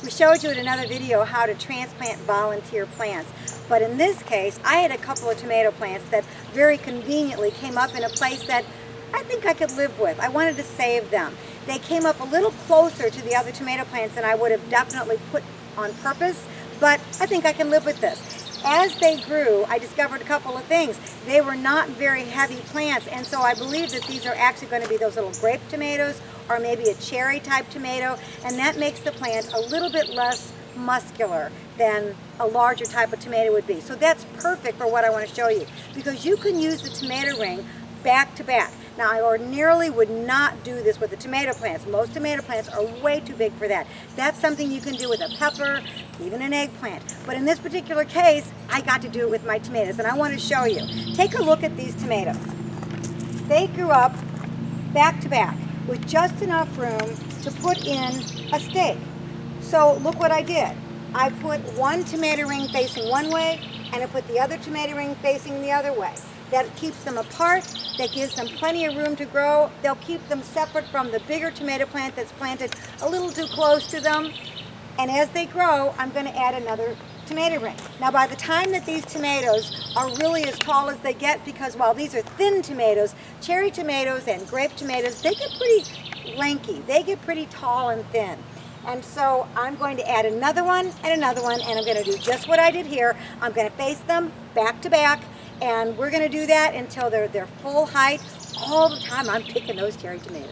We showed you in another video how to transplant volunteer plants. But in this case, I had a couple of tomato plants that very conveniently came up in a place that I think I could live with. I wanted to save them. They came up a little closer to the other tomato plants than I would have definitely put on purpose, but I think I can live with this. As they grew, I discovered a couple of things. They were not very heavy plants, and so I believe that these are actually going to be those little grape tomatoes or maybe a cherry type tomato, and that makes the plant a little bit less muscular than a larger type of tomato would be. So that's perfect for what I want to show you, because you can use the tomato ring back to back. Now, I ordinarily would not do this with the tomato plants. Most tomato plants are way too big for that. That's something you can do with a pepper, even an eggplant. But in this particular case, I got to do it with my tomatoes, and I want to show you. Take a look at these tomatoes. They grew up back to back with just enough room to put in a stake. So look what I did. I put one tomato ring facing one way, and I put the other tomato ring facing the other way. That keeps them apart, that gives them plenty of room to grow. They'll keep them separate from the bigger tomato plant that's planted a little too close to them. And as they grow, I'm going to add another tomato ring. Now, by the time that these tomatoes are really as tall as they get, because while these are thin tomatoes, cherry tomatoes and grape tomatoes, they get pretty lanky. They get pretty tall and thin. And so I'm going to add another one, and I'm going to do just what I did here. I'm going to face them back to back, and we're going to do that until they're full height. All the time I'm picking those cherry tomatoes.